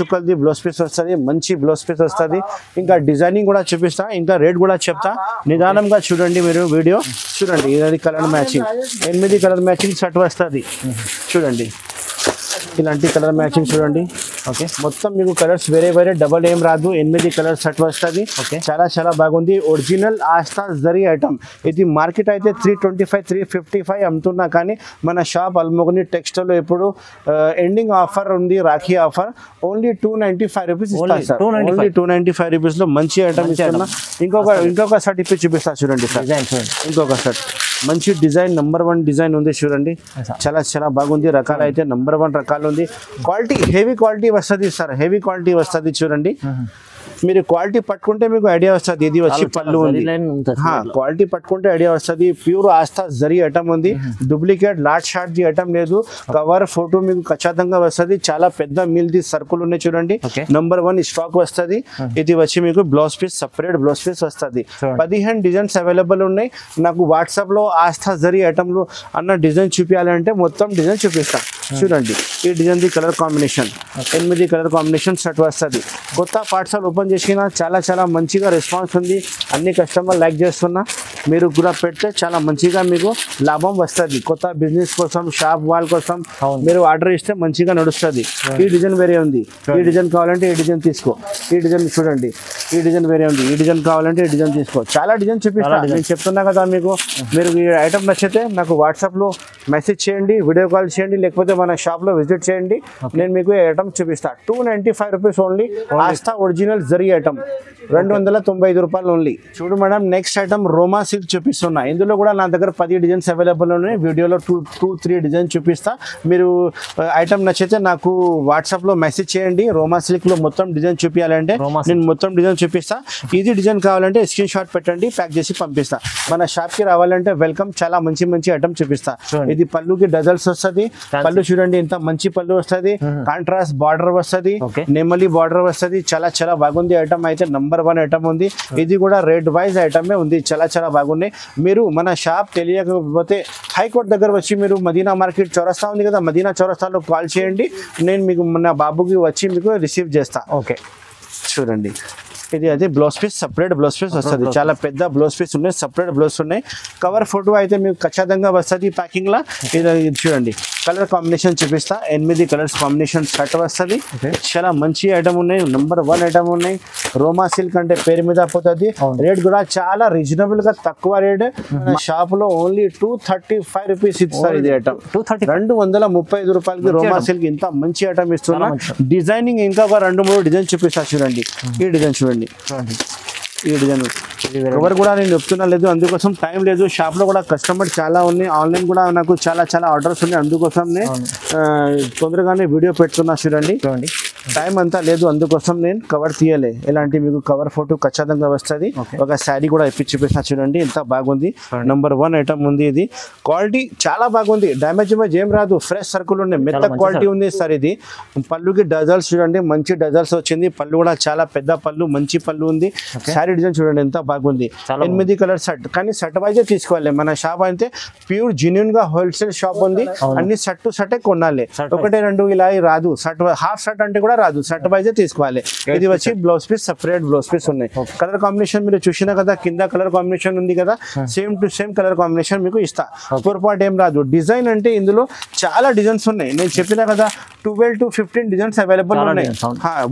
చుక్కల్ది బ్లౌజ్ పీస్ వస్తుంది, మంచి బ్లౌజ్ పీస్ వస్తుంది. ఇంకా డిజైనింగ్ కూడా చూపిస్తా, ఇంకా రేట్ కూడా చెప్తా. నిదానంగా చూడండి మీరు వీడియో చూడండి. ఇది colour matching, 8 colour matching set వస్తుంది చూడండి. ఇలాంటి కలర్ మ్యాచింగ్ చూడండి. మొత్తం మీకు కలర్స్ వేరే డబల్ ఏం రాదు. 8 కలర్ సెట్ వస్తుంది, చాలా చాలా బాగుంది. Original Aastha zari item. ఇది మార్కెట్ అయితే 325, 355 అమ్ముతున్నా, కానీ మన షాప్ అల్మోగని టెక్స్టైల్ ఇప్పుడు ఎండింగ్ ఆఫర్ ఉంది, రాఖీ ఆఫర్. ఓన్లీ 295 రూపీస్ ఇస్తా సార్. ఓన్లీ 295 రూపీస్ లో మంచి ఐటమ్ ఇస్తున్నా. ఇంకొక సెట్ ఇప్పి చూపిస్తా చూడండి సార్. ఇంకొక సెట్ మంచి డిజైన్, నంబర్ 1 డిజైన్ ఉంది చూడండి, చాలా చాలా బాగుంది. రకాలు అయితే నంబర్ 1 రకాలు ఉంది. క్వాలిటీ హెవీ క్వాలిటీ వస్తుంది సార్, హెవీ క్వాలిటీ వస్తుంది చూడండి. మీరు క్వాలిటీ పట్టుకుంటే మీకు ఐడియా వస్తుంది. ఇది వచ్చి పళ్ళు ఉంది, క్వాలిటీ పట్టుకుంటే ఐడియా వస్తుంది. ప్యూర్ ఆస్థా జరీ ఐటమ్ ఉంది, duplicate lot short the item లేదు. కవర్ ఫోటో మీకు ఖచ్చితంగా వస్తుంది. చాలా పెద్ద మిల్ ది సర్కుల్ ఉన్నాయి చూడండి. నంబర్ 1 స్టాక్ వస్తుంది. ఇది వచ్చి మీకు blouse piece separate blouse piece వస్తుంది. 15 డిజైన్స్ అవైలబుల్ ఉన్నాయి. నాకు వాట్సాప్ లో ఆస్థా జరీ ఐటమ్ లో అన్న డిజైన్ చూపించాలంటే మొత్తం డిజైన్ చూపిస్తాం. చూడండి ఈ design the colour combination 8 colour combination set వస్తుంది. కొత్త పార్సల్ ఓపెన్ చేసిన చాలా మంచిగా రెస్పాన్స్ ఉంది. అన్ని కస్టమర్ లైక్ చేస్తున్నా. మీరు కూడా పెడితే చాలా మంచిగా మీకు లాభం వస్తుంది. కొత్త బిజినెస్ కోసం షాప్ వాళ్ళ కోసం మీరు ఆర్డర్ ఇస్తే మంచిగా నడుస్తుంది. ఈ డిజైన్ వేరే ఉంది. ఈ డిజైన్ కావాలంటే ఈ డిజైన్ తీసుకో. ఈ డిజైన్ చూడండి, ఈ డిజైన్ వేరే ఉంది. ఈ డిజైన్ కావాలంటే ఈ డిజైన్ తీసుకో. చాలా డిజైన్ చూపిస్తాను. నేను చెప్తున్నా కదా మీకు. మీరు ఈ ఐటమ్ నచ్చితే నాకు వాట్సాప్లో మెసేజ్ చేయండి, వీడియో కాల్ చేయండి, లేకపోతే మన షాప్లో విజిట్ చేయండి. నేను మీకు ఈ ఐటమ్ చూపిస్తాను. 295 rupees only. Aastha original zari item 295 రూపాయలు ఓన్లీ. చూడు madam, next item Roma silk చూపిస్తున్నా. ఇందులో కూడా నా దగ్గర 10 డిజైన్స్ అవైలబుల్ ఉన్నాయి. వీడియోలో 2-3 డిజైన్ చూపిస్తా. మీరు ఐటమ్ నచ్చితే నాకు వాట్సాప్లో మెసేజ్ చేయండి. రోమా సిల్క్లో మొత్తం డిజైన్ చూపించాలంటే నేను మొత్తం డిజైన్ చూపిస్తా. ఇది డిజైన్ కావాలంటే స్క్రీన్ షాట్ పెట్టండి, ప్యాక్ చేసి పంపిస్తా. మన షాప్కి రావాలంటే వెల్కమ్. చాలా మంచి ఐటమ్ చూపిస్తా. ఇది పళ్ళుకి డజల్స్ వస్తుంది. పళ్ళు చూడండి ఎంత మంచి పళ్ళు వస్తుంది. కాంట్రాస్ట్ బార్డర్ వస్తుంది, నెమలి బార్డర్ వస్తుంది. చాలా బాగుంది ఐటమ్. అయితే నంబర్ 1 ఐటమ్ ఉంది. ఇది కూడా రేట్ వైజ్ ఐటమే ఉంది. చాలా బాగున్నాయి. మీరు మన షాప్ తెలియకపోతే హైకోర్ట్ దగ్గర వచ్చి మీరు మదీనా మార్కెట్ చౌరస్తా ఉంది కదా, మదీనా చౌరస్తాలో కాల్ చేయండి. నేను మీకు మన బాబుకి వచ్చి మీకు రిసీవ్ చేస్తా. ఓకే చూడండి, ఇది అయితే blouse piece separate blouse piece వస్తుంది. చాలా పెద్ద బ్లౌజ్ పీస్ ఉన్నాయి, సపరేట్ బ్లౌజ్ ఉన్నాయి. కవర్ ఫోటో అయితే మీకు ఖచ్చితంగా వస్తుంది ప్యాకింగ్ లా. ఇది చూడండి కలర్ కాంబినేషన్ చూపిస్తా. 8 కలర్స్ కాంబినేషన్ షర్ట్ వస్తుంది. చాలా మంచి ఐటమ్ ఉన్నాయి. నంబర్ 1 ఐటమ్ ఉన్నాయి. రోమా సిల్క్ అంటే పేరు మీద పోతుంది. రేట్ కూడా చాలా రీజనబుల్ గా తక్కువ రేట్. షాప్ లో ఓన్లీ 235 రూపీస్ ఇస్తారు. ఇది ఐటమ్ 235 రూపాయలకి రోమా సిల్క్ ఇంత మంచి ఐటమ్ ఇస్తున్నా. డిజైనింగ్ ఇంకా 2-3 డిజైన్ చూపిస్తా. చూడండి ఈ డిజైన్ చూడండి, ఈ డిజైన్ కవర్ కూడా నేను చెప్తున్నా లేదు, అందుకోసం టైం లేదు. షాప్ లో కూడా కస్టమర్ చాలా ఉన్నాయి. ఆన్లైన్ కూడా నాకు చాలా ఆర్డర్స్ ఉన్నాయి. అందుకోసం తొందరగానే వీడియో పెడుతున్నా. చూడండి టైం అంతా లేదు, అందుకోసం నేను కవర్ తీయలే. ఇలాంటి మీకు కవర్ ఫోటో ఖచ్చితంగా వస్తుంది. ఒక శారీ కూడా ఇప్పించి చూపిస్తా. చూడండి ఎంత బాగుంది. నంబర్ 1 ఐటమ్ ఉంది. ఇది క్వాలిటీ చాలా బాగుంది. డ్యామేజ్ ఏం రాదు. ఫ్రెష్ సర్కుల్ ఉన్నాయి, మెత్త క్వాలిటీ ఉంది సార్. ఇది పళ్ళుకి డజల్స్ చూడండి, మంచి డజల్స్ వచ్చింది. పళ్ళు కూడా చాలా పెద్ద పళ్ళు, మంచి పళ్ళు ఉంది. శారీ డిజైన్ చూడండి ఎంత బాగుంది. 8 కలర్ సెట్, కానీ సెట్ వైజే తీసుకోవాలి. మన షాప్ అయితే ప్యూర్ జెన్యూన్ గా హోల్సేల్ షాప్ ఉంది. అన్ని సెట్ టు సెటే కొనాలి. 1-2 ఇలా రాదు. సెట్ హాఫ్ సెట్ అంటే కూడా రాదు. సెట్ వైజే తీసుకోవాలి. ఇది వచ్చి blouse piece separate blouse piece ఉన్నాయి. కలర్ కాంబినేషన్ మీరు చూసినా కదా, కింద కలర్ కాంబినేషన్ ఉంది కదా, same to same colour combination మీకు ఇస్తా. పొరపాటు ఏం రాదు. డిజైన్ అంటే ఇందులో చాలా డిజైన్స్ ఉన్నాయి. నేను చెప్పినా కదా 12-15 డిజైన్స్ అవైలబుల్ ఉన్నాయి.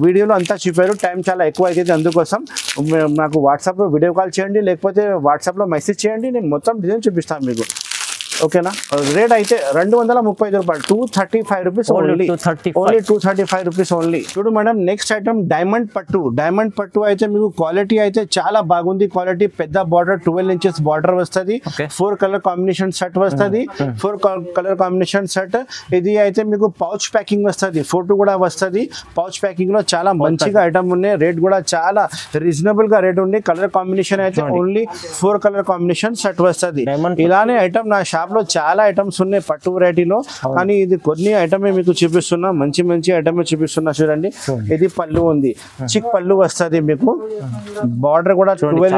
వీడియోలో అంతా చూపారు. టైం చాలా ఎక్కువ అవుతుంది. అందుకోసం నాకు వాట్సాప్లో వీడియో కాల్ చేయండి, లేకపోతే వాట్సాప్లో మెసేజ్ చేయండి. నేను మొత్తం డిజైన్ చూపిస్తాను మీకు. ఓకేనా. రేట్ అయితే 235 రూపాయలు, 235 రూపీస్ ఓన్లీ. 235 rupees only. చూడు మేడం, నెక్స్ట్ ఐటమ్ డైమండ్ పట్టు. డైమండ్ పట్టు అయితే మీకు క్వాలిటీ అయితే చాలా బాగుంది. క్వాలిటీ పెద్ద బార్డర్ 12 ఇంచెస్ బార్డర్ వస్తుంది. 4 కలర్ కాంబినేషన్ సెట్ వస్తుంది. 4 కలర్ కాంబినేషన్ సెట్. ఇది అయితే మీకు పౌచ్ ప్యాకింగ్ వస్తుంది. ఫోటో కూడా వస్తుంది. పౌచ్ ప్యాకింగ్ లో చాలా మంచిగా ఐటమ్ ఉన్నాయి. రేట్ కూడా చాలా రీజనబుల్ గా రేట్ ఉంది. కలర్ కాంబినేషన్ అయితే ఓన్లీ 4 కలర్ కాంబినేషన్ సెట్ వస్తుంది. ఇలానే ఐటమ్ నా షాప్ లో చాలా ఐటమ్స్ ఉన్నాయి పట్టు వెరైటీలో, కానీ ఇది కొన్ని ఐటమే మీకు చూపిస్తున్నా. మంచి ఐటమే చూపిస్తున్నా. చూడండి ఇది పళ్ళు ఉంది. చిక్ పళ్ళు వస్తుంది మీకు. బార్డర్ కూడా 12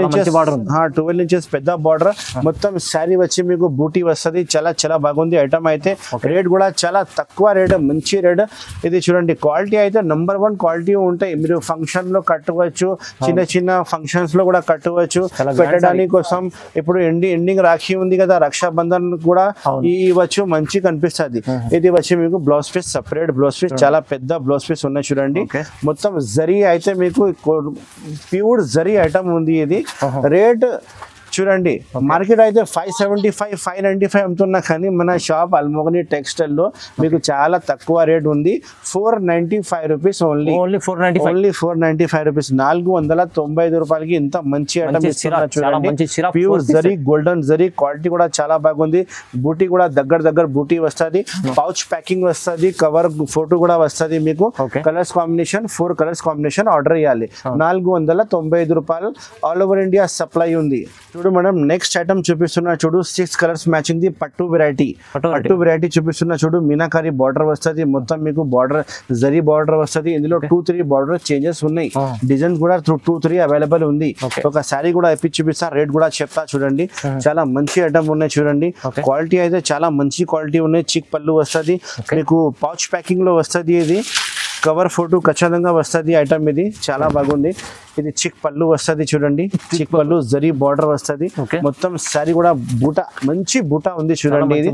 ఇంచెస్ పెద్ద బార్డర్. మొత్తం శారీ వచ్చి మీకు బూటీ వస్తుంది. చాలా బాగుంది ఐటమ్ అయితే. రేట్ కూడా చాలా తక్కువ రేట్, మంచి రేట్. ఇది చూడండి క్వాలిటీ అయితే నంబర్ 1 క్వాలిటీ ఉంటాయి. మీరు ఫంక్షన్ లో కట్టవచ్చు, చిన్న ఫంక్షన్స్ లో కూడా కట్టవచ్చు. పెట్టడానికి కోసం ఇప్పుడు ఎండింగ్ రాఖీ ఉంది కదా, రక్షాబంధన్ కూడా ఇవ్వచ్చు. మంచి కనిపిస్తుంది. ఇది వచ్చి మీకు blouse piece separate blouse piece. చాలా పెద్ద బ్లౌజ్ పీస్ ఉన్నాయి. చూడండి మొత్తం జరీ అయితే మీకు ప్యూర్ జరీ ఐటమ్ ఉంది. ఇది రేట్ చూడండి మార్కెట్ అయితే 575 595 అమ్ముతున్నా కానీ మన షాప్ అల్మోగని టెక్స్టైల్ లో మీకు చాలా తక్కువ రేట్ ఉంది 495 రూపీస్ ఓన్లీ 495 రూపీస్ 495 రూపాయలకి ఇంత మంచి ఐటమ్ ఇస్తున్నారు చూడండి pure zari golden zari quality కూడా చాలా బాగుంది బూటీ కూడా దగ్గర బూటీ వస్తుంది పౌచ్ ప్యాకింగ్ వస్తుంది కవర్ ఫోటో కూడా వస్తుంది మీకు colours combination 4 colours combination order చేయాలి 495 రూపాయలు ఆల్ ఓవర్ ఇండియా సప్లై ఉంది చూడు మేడం నెక్స్ట్ ఐటమ్ చూపిస్తున్నా చూడు 6 కలర్స్ మ్యాచింగ్ ది పట్టు వెరైటీ చూపిస్తున్నా చూడు మీనాకారి బార్డర్ వస్తుంది మొత్తం మీకు బార్డర్ జరీ బార్డర్ వస్తుంది ఇందులో 2-3 బార్డర్ చేంజెస్ ఉన్నాయి డిజైన్స్ కూడా 2-3 అవైలబుల్ ఉంది ఒక సారీ కూడా ఇప్పి చూపిస్తా రేట్ కూడా చెప్తా చూడండి చాలా మంచి ఐటమ్ ఉన్నాయి చూడండి క్వాలిటీ అయితే చాలా మంచి క్వాలిటీ ఉన్నాయి చిక్ పళ్ళు వస్తుంది మీకు పౌచ్ ప్యాకింగ్ లో వస్తుంది ఇది కవర్ ఫోటో ఖచ్చితంగా వస్తుంది ఐటమ్ ఇది చాలా బాగుంది ఇది చిక్ పళ్ళు వస్తుంది చూడండి చిక్ పళ్ళు జరీ బార్డర్ వస్తుంది మొత్తం సారీ కూడా బూటా మంచి బూటా ఉంది చూడండి ఇది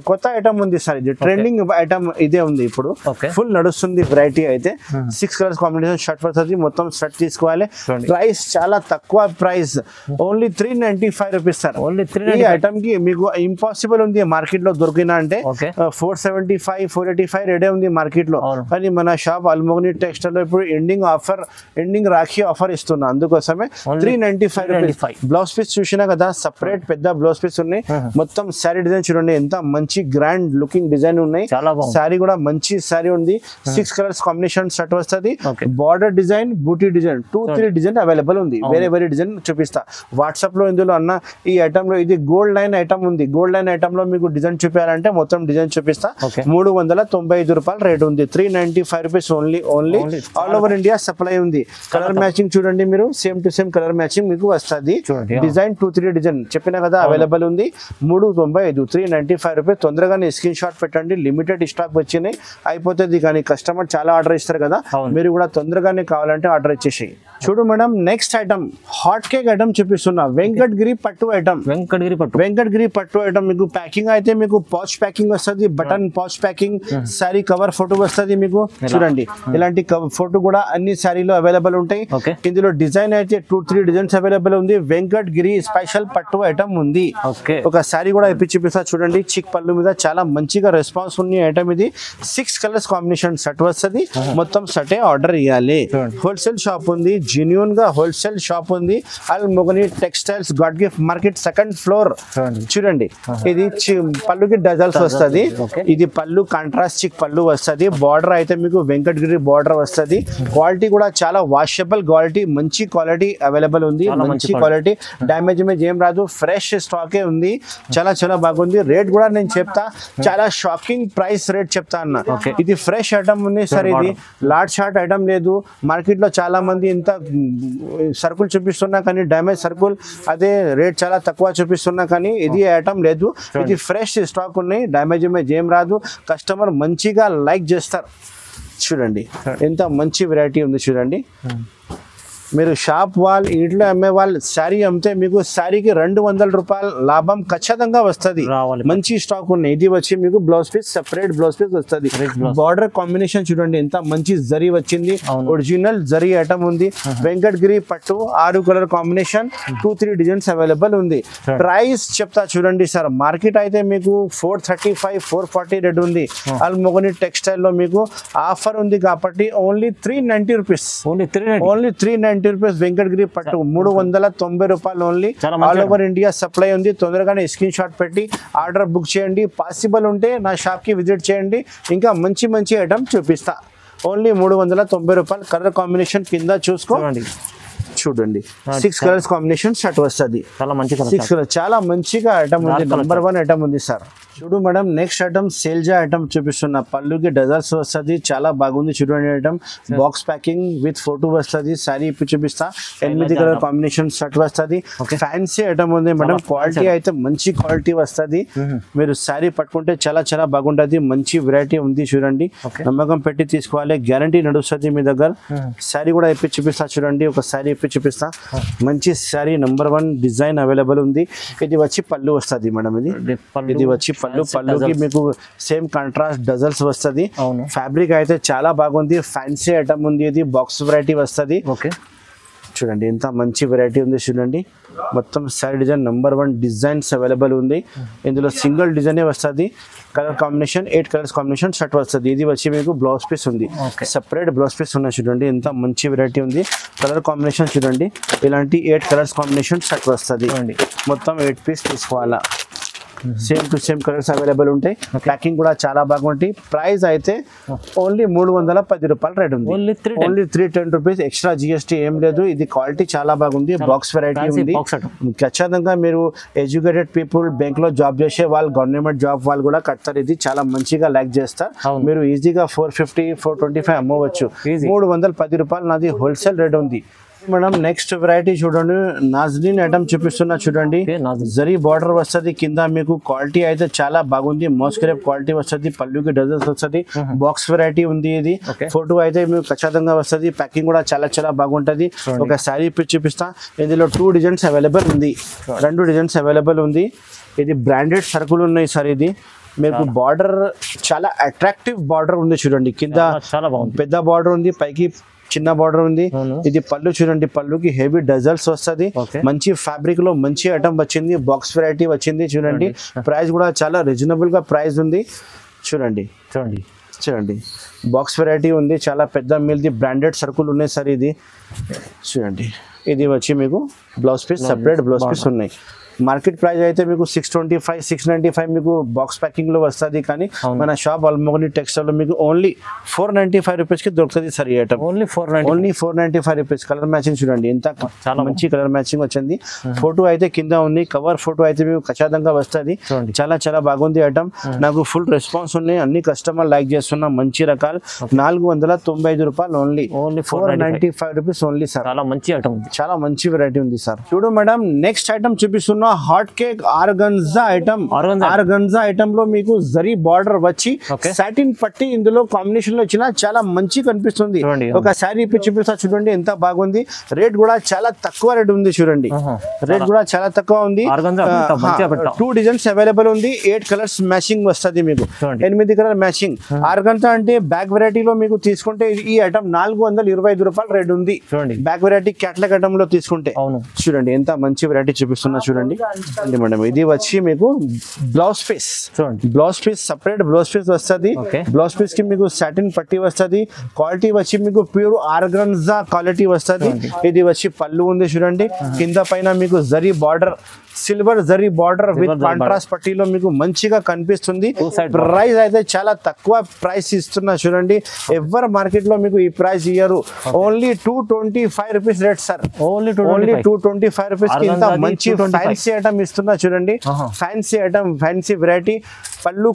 కొత్త ఐటమ్ ఉంది సార్ ఇది ట్రెండింగ్ ఐటమ్ ఇదే ఉంది ఇప్పుడు ఫుల్ నడుస్తుంది వెరైటీ అయితే 6 కలర్స్ కాంబినేషన్ షర్ట్ వస్తుంది మొత్తం షర్ట్ తీసుకోవాలి ప్రైస్ చాలా తక్కువ ప్రైస్ ఓన్లీ 395 రూపీస్ సార్ ఈ ఐటమ్ కి మీకు ఇంపాసిబుల్ ఉంది మార్కెట్ లో దొరికినా అంటే 475 485 రెడీ ఉంది మార్కెట్ లో కానీ మన షాప్ అల్మోగని టెక్స్టైల్ లో ఇప్పుడు ఎండింగ్ రాఖీ ఆఫర్ ఇస్తున్నా అందుకోసమే 395 రూపీస్ బ్లౌజ్ పీస్ చూసినా కదా సపరేట్ పెద్ద బ్లౌజ్ పీస్ ఉన్నాయి మొత్తం శారీ డిజైన్ చూడండి ఎంత మంచి గ్రాండ్ లుకింగ్ డిజైన్ ఉన్నాయి శారీ కూడా మంచి శారీ ఉంది 6 కలర్స్ కాంబినేషన్ షర్ట్ వస్తుంది బార్డర్ డిజైన్ బూటీ డిజైన్ 2-3 డిజైన్ అవైలబుల్ ఉంది వేరే డిజైన్ చూపిస్తా వాట్సాప్ లో ఇందులో అన్న ఈ ఐటమ్ లో ఇది గోల్డ్ లైన్ ఐటమ్ ఉంది గోల్డ్ లైన్ ఐటమ్ లో మీకు డిజైన్ చూపించాలంటే మొత్తం డిజైన్ చూపిస్తా 395 రూపాయలు రేట్ ఉంది 395 rupees only all over India supply ఉంది కలర్ మ్యాచింగ్ చూడండి మీరు same to same colour matching మీకు వస్తుంది డిజైన్ 2-3 డిజైన్ చెప్పినా కదా అవైలబుల్ ఉంది 395 395 రూపీస్ తొందరగానే స్క్రీన్ షాట్ పెట్టండి లిమిటెడ్ స్టాక్ వచ్చినాయి అయిపోతుంది కానీ కస్టమర్ చాలా ఆర్డర్ ఇస్తారు కదా మీరు కూడా తొందరగానే కావాలంటే ఆర్డర్ ఇచ్చేసి చూడు madam next item hot cake item చూపిస్తున్నా వెంకటగిరి పట్టు ఐటమ్ వెంకటగిరి పట్టు ఐటమ్ మీకు ప్యాకింగ్ అయితే మీకు పౌచ్ ప్యాకింగ్ వస్తుంది button pouch packing sorry cover photo వస్తుంది మీకు చూడండి ఇలాంటి ఫోటో కూడా అన్ని సారీలో అవైలబుల్ ఉంటాయి ఇందులో డిజైన్ అయితే 2-3 డిజైన్స్ అవైలబుల్ ఉంది వెంకటగిరి స్పెషల్ పట్టు ఐటమ్ ఉంది ఒక సారీ కూడా ఇప్పి చూపిస్తా చూడండి చిక్ పళ్ళు మీద చాలా మంచిగా రెస్పాన్స్ ఉన్న ఐటమ్ ఇది 6 కలర్స్ కాంబినేషన్ సెట్ వస్తుంది మొత్తం సెటే ఆర్డర్ ఇవ్వాలి హోల్సేల్ షాప్ ఉంది జెన్యూన్ గా హోల్సేల్ షాప్ ఉంది Almogani textiles God Gift market second floor చూడండి ఇది పళ్ళుకి డజల్స్ వస్తుంది ఇది పళ్ళు కాంట్రాస్ట్ చిక్ పళ్ళు వస్తుంది బార్డర్ అయితే మీకు వెంకటగిరి బార్డర్ వస్తుంది క్వాలిటీ కూడా చాలా వాషబుల్ క్వాలిటీ మంచి క్వాలిటీ అవైలబుల్ ఉంది మంచి క్వాలిటీ డ్యామేజ్ ఏం రాదు ఫ్రెష్ స్టాకే ఉంది చాలా బాగుంది రేట్ కూడా నేను చెప్తా చాలా షాకింగ్ ప్రైస్ రేట్ చెప్తా అన్న ఇది ఫ్రెష్ ఐటమ్ ఉంది సార్ ఇది లార్జ్ షార్ట్ ఐటమ్ లేదు మార్కెట్ లో చాలా మంది ఇంత సర్కుల్ చూపిస్తున్నా కానీ డ్యామేజ్ సర్కుల్ అదే రేట్ చాలా తక్కువ చూపిస్తున్నా కానీ ఇది ఐటమ్ లేదు ఇది ఫ్రెష్ స్టాక్ ఉన్నాయి డ్యామేజ్ ఏం రాదు కస్టమర్ మంచిగా లైక్ చేస్తారు చూడండి ఎంత మంచి వెరైటీ ఉంది చూడండి మీరు షాప్ వాళ్ళు ఇంట్లో అమ్మే వాళ్ళు శారీ అమ్మితే మీకు శారీకి 200 రూపాయల లాభం ఖచ్చితంగా వస్తుంది మంచి స్టాక్ ఉన్నాయి ఇది వచ్చి మీకు blouse piece separate blouse piece వస్తుంది బార్డర్ కాంబినేషన్ చూడండి ఎంత మంచి జరీ వచ్చింది ఒరిజినల్ జరీ ఐటమ్ ఉంది వెంకటగిరి పట్టు 6 కలర్ కాంబినేషన్ 2-3 డిజైన్స్ అవైలబుల్ ఉంది ప్రైస్ చెప్తా చూడండి సార్ మార్కెట్ అయితే మీకు 435 440 రేట్ ఉంది అల్మోగని టెక్స్టైల్ లో మీకు ఆఫర్ ఉంది కాబట్టి only 390 rupees only 390 rupees Venkatagiri పట్టు 390 రూపాయలు only all over India supply ఉంది తొందరగానే స్క్రీన్ షాట్ పెట్టి ఆర్డర్ బుక్ చేయండి పాసిబుల్ ఉంటే నా షాప్ కి విజిట్ చేయండి ఇంకా మంచి ఐటమ్ చూపిస్తా ఓన్లీ 390 రూపాయలు కలర్ కాంబినేషన్ కింద చూసుకోండి చూడండి 6 కలర్స్ కాంబినేషన్ షర్ట్ వస్తుంది చాలా మంచిగా ఐటమ్ ఉంది నంబర్ 1 ఐటమ్ ఉంది సార్ చూడు మేడం నెక్స్ట్ ఐటమ్ సేల్జా ఐటమ్ చూపిస్తున్నా పళ్ళుకి డజల్స్ వస్తుంది చాలా బాగుంది చూడండి item box packing with photo వస్తుంది సారీ ఇప్పి చూపిస్తా 8 కలర్ కాంబినేషన్ షర్ట్ వస్తుంది ఫ్యాన్సీ ఐటమ్ ఉంది మేడం క్వాలిటీ అయితే మంచి క్వాలిటీ వస్తుంది మీరు సారీ పట్టుకుంటే చాలా బాగుంటుంది మంచి వెరైటీ ఉంది చూడండి నమ్మకం పెట్టి తీసుకోవాలి గ్యారంటీ నడుస్తుంది మీ దగ్గర సారీ కూడా ఇప్పి చూపిస్తా చూడండి ఒక సారీ ఇప్పి చూపిస్తా మంచి సారీ నంబర్ 1 డిజైన్ అవైలబుల్ ఉంది ఇది వచ్చి పళ్ళు వస్తుంది మేడం ఇది వచ్చి పళ్ళుకి మీకు సేమ్ కాంట్రాస్ట్ డజల్స్ వస్తుంది ఫ్యాబ్రిక్ అయితే చాలా బాగుంది ఫ్యాన్సీ ఐటమ్ ఉంది ఇది బాక్స్ వెరైటీ వస్తుంది చూడండి ఎంత మంచి వెరైటీ ఉంది చూడండి. మొత్తం sari design number 1 designs available ఉంది. ఇందులో సింగిల్ డిజైనే వస్తుంది. Colour combination 8 colours combination shirt వస్తుంది. ఇది వచ్చి మీకు బ్లౌజ్ పీస్ ఉంది, సెపరేట్ బ్లౌజ్ పీస్ ఉన్నాయి చూడండి. ఎంత మంచి వెరైటీ ఉంది. కలర్ కాంబినేషన్ చూడండి, ఇలాంటి 8 కలర్స్ కాంబినేషన్ షర్ట్ వస్తుంది. మొత్తం 8 పీస్ తీసుకోవాలా. Same to same colours available ఉంటాయి. ప్యాకింగ్ కూడా చాలా బాగుంటాయి. ప్రైస్ అయితే ఓన్లీ 310 రూపాయలు రేట్ ఉంది. Only 310 rupees. ఎక్స్ట్రా జిఎస్టీ ఏం లేదు. ఇది క్వాలిటీ చాలా బాగుంది. బాక్స్ వెరైటీ ఉంది. ఖచ్చితంగా మీరు ఎడ్యుకేటెడ్ పీపుల్, బ్యాంక్ లో జాబ్ చేసే వాళ్ళు, గవర్నమెంట్ జాబ్ వాళ్ళు కూడా కడతారు. ఇది చాలా మంచిగా లైక్ చేస్తారు. మీరు ఈజీగా 450 425 అమ్మవచ్చు. 310 రూపాయలు నాది హోల్సేల్ రేట్ ఉంది. మేడం నెక్స్ట్ వెరైటీ చూడండి, నాజ్లిన్ ఐటమ్ చూపిస్తున్నా చూడండి. జరీ బార్డర్ వస్తుంది కింద. మీకు క్వాలిటీ అయితే చాలా బాగుంది. మోస్క్రేప్ క్వాలిటీ వస్తుంది. పళ్ళుకి డజన్స్ వస్తుంది. బాక్స్ వెరైటీ ఉంది. ఇది ఫోటో అయితే మీకు ఖచ్చితంగా వస్తుంది. ప్యాకింగ్ కూడా చాలా చాలా బాగుంటది. ఒక శారీ పిచ్ చూపిస్తా. ఇందులో 2 డిజైన్స్ అవైలబుల్ ఉంది. 2 డిజైన్స్ అవైలబుల్ ఉంది. ఇది బ్రాండెడ్ సరుకులు ఉన్నాయి సార్. ఇది మీకు బార్డర్ చాలా అట్రాక్టివ్ బార్డర్ ఉంది చూడండి. కింద పెద్ద బార్డర్ ఉంది, పైకి చిన్న బార్డర్ ఉంది. ఇది పళ్ళు చూడండి, పళ్ళుకి హెవీ డజల్స్ వస్తుంది. మంచి ఫ్యాబ్రిక్ లో మంచి ఐటమ్ వచ్చింది. బాక్స్ వెరైటీ వచ్చింది చూడండి. ప్రైస్ కూడా చాలా రీజనబుల్ గా ప్రైస్ ఉంది. చూడండి చూడండి చూడండి, బాక్స్ వెరైటీ ఉంది. చాలా పెద్ద మీల్ది బ్రాండెడ్ సర్కుల్ ఉన్నాయి సార్. ఇది చూడండి, ఇది వచ్చి మీకు blouse piece, separate blouse piece ఉన్నాయి. మార్కెట్ ప్రైస్ అయితే మీకు 625 695 మీకు బాక్స్ ప్యాకింగ్ లో వస్తుంది. కానీ మన షాప్ అల్మోగని టెక్స్టైల్ లో మీకు ఓన్లీ 495 రూపీస్ కి దొరుకుతుంది సార్. ఈ item only 495 rupees. Colour matching చూడండి, ఎంత మంచి కలర్ మ్యాచింగ్ వచ్చింది. ఫోటో అయితే కింద ఉంది. కవర్ ఫోటో అయితే మీకు ఖచ్చితంగా వస్తుంది. చాలా చాలా బాగుంది ఐటమ్. నాకు ఫుల్ రెస్పాన్స్ ఉన్నాయి. అన్ని కస్టమర్ లైక్ చేస్తున్నా. మంచి రకాలు 495 రూపాయలు. Only 495 rupees only sir. చాలా మంచి ఐటమ్, చాలా మంచి వెరైటీ ఉంది సార్. చూడు మేడం నెక్స్ట్ ఐటమ్ చూపిస్తున్నా. Hot cake organza item. Organza item లో మీకు జరీ బార్డర్ వచ్చి సాటిన్ పట్టి ఇందులో కాంబినేషన్ లో వచ్చిన చాలా మంచి కనిపిస్తుంది. ఒక శారీ చూపిస్తా చూడండి, ఎంత బాగుంది. రేట్ కూడా చాలా తక్కువ రేట్ ఉంది చూడండి. రేట్ కూడా చాలా తక్కువ ఉంది. 2 డిజైన్స్ అవైలబుల్ ఉంది. 8 కలర్స్ మ్యాచింగ్ వస్తుంది మీకు. 8 కలర్ మ్యాచింగ్. ఆర్గన్జా అంటే బ్యాగ్ వెరైటీలో మీకు తీసుకుంటే ఈ ఐటమ్ 425 రూపాయలు రేట్ ఉంది. బ్యాగ్ వెరైటీ క్యాట్లాగ్ ఐటమ్ లో తీసుకుంటే చూడండి ఎంత మంచి వెరైటీ చూపిస్తున్నా చూడండి. మేడం ఇది వచ్చి మీకు blouse piece. Blouse piece separate blouse piece వస్తుంది. బ్లౌజ్ పీస్ కి మీకు సాటిన్ పట్టి వస్తుంది. క్వాలిటీ వచ్చి మీకు ప్యూర్ ఆర్గన్జా క్వాలిటీ వస్తుంది. ఇది వచ్చి పళ్ళు ఉంది చూడండి. కింద పైన మీకు zari border, silver zari border with contrast పట్టీలో మీకు మంచిగా కనిపిస్తుంది. ప్రైస్ అయితే చాలా తక్కువ ప్రైస్ ఇస్తున్నా చూడండి. ఎవరు మార్కెట్ లో మీకు ఈ ప్రైస్ ఇయ్యరు. Only 225 rupees rate sir. Only 225 rupees కి ఇంత మంచి ఫ్యాన్సీ ఐటమ్ ఇస్తున్నా చూడండి. Fancy item, fancy variety. పళ్ళు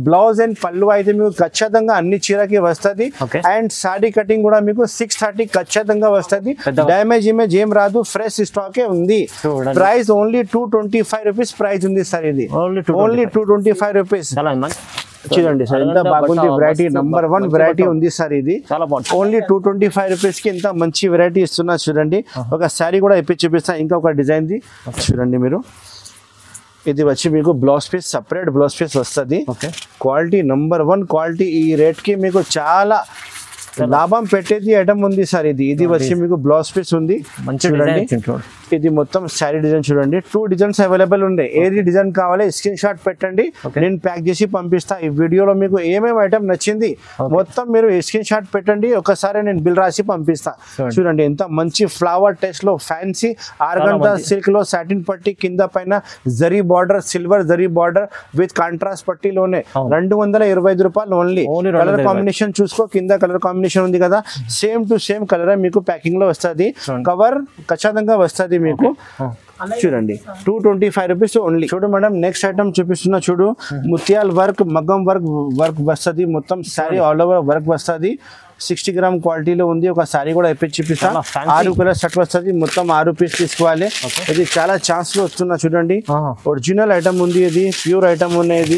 బ్లౌజ్ అండ్ పళ్ళు అయితే మీకు ఖచ్చితంగా అన్ని చీరకి వస్తుంది. అండ్ సారీ కటింగ్ కూడా మీకు 630 ఖచ్చితంగా వస్తుంది. డ్యామేజ్ ఇమేజ్ ఏం రాదు. ఫ్రెష్ స్టాకే ఉంది. ప్రైస్ ఓన్లీ 225 రూపీస్ ప్రైస్ ఉంది సార్. ఇది ఓన్లీ 225 రూపీస్. చూడండి సార్ ఎంత బాగుంది వెరైటీ. నంబర్ 1 వెరైటీ ఉంది సార్. ఇది ఓన్లీ 225 రూపీస్ కి ఇంత మంచి వెరైటీ ఇస్తున్నా చూడండి. ఒక శారీ కూడా ఇప్పి చూపిస్తా. ఇంకా ఒక డిజైన్ ది చూడండి మీరు. ఇది వచ్చి మీకు blouse piece, separate blouse piece వస్తుంది. Quality number 1 quality. ఈ రేట్ కి మీకు చాలా లాభం పెట్టేది ఐటమ్ ఉంది సార్. ఇది వచ్చి మీకు బ్లౌజ్ పీస్ ఉంది చూడండి. ఇది మొత్తం శారీ డిజైన్ చూడండి. 2 డిజైన్స్ అవైలబుల్ ఉండే. ఏది డిజైన్ కావాలి స్క్రీన్ షాట్ పెట్టండి, నేను ప్యాక్ చేసి పంపిస్తా. ఈ వీడియోలో మీకు ఏమేమి ఐటమ్ నచ్చింది మొత్తం మీరు స్క్రీన్ షాట్ పెట్టండి. ఒకసారి నేను బిల్ రాసి పంపిస్తా. చూడండి ఎంత మంచి ఫ్లవర్ టెస్ట్ లో ఫ్యాన్సీ ఆర్గంజా సిల్క్ లో సాటిన్ పట్టి, కింద పైన zari border, silver zari border with contrast పట్టీలోనే 225 రూపాయలు ఓన్లీ. కలర్ కాంబినేషన్ చూసుకో, కింద కలర్ కాంబినేషన్ ఉంది కదా, సేమ్ టు సేమ్ కలర్ మీకు ప్యాకింగ్ లో వస్తుంది. కవర్ ఖచ్చితంగా వస్తుంది మీకు. చూడండి 225 రూపీస్ ఓన్లీ. చూడు మేడం నెక్స్ట్ ఐటమ్ చూపిస్తున్నా చూడు. ముత్యాల్ వర్క్, మగ్గం వర్క్ వస్తుంది. మొత్తం శారీ ఆల్ ఓవర్ వర్క్ వస్తుంది. 60 గ్రామ్ క్వాలిటీలో ఉంది. ఒక శారీ కూడా ఎప్పి చూపిస్తా. 6 కలర్ షర్ట్ వస్తుంది. మొత్తం 6 పీస్ తీసుకోవాలి. ఇది చాలా ఛాన్స్ లో వస్తున్నా చూడండి. ఒరిజినల్ ఐటమ్ ఉంది. ఇది ప్యూర్ ఐటమ్ ఉన్నాయి. ఇది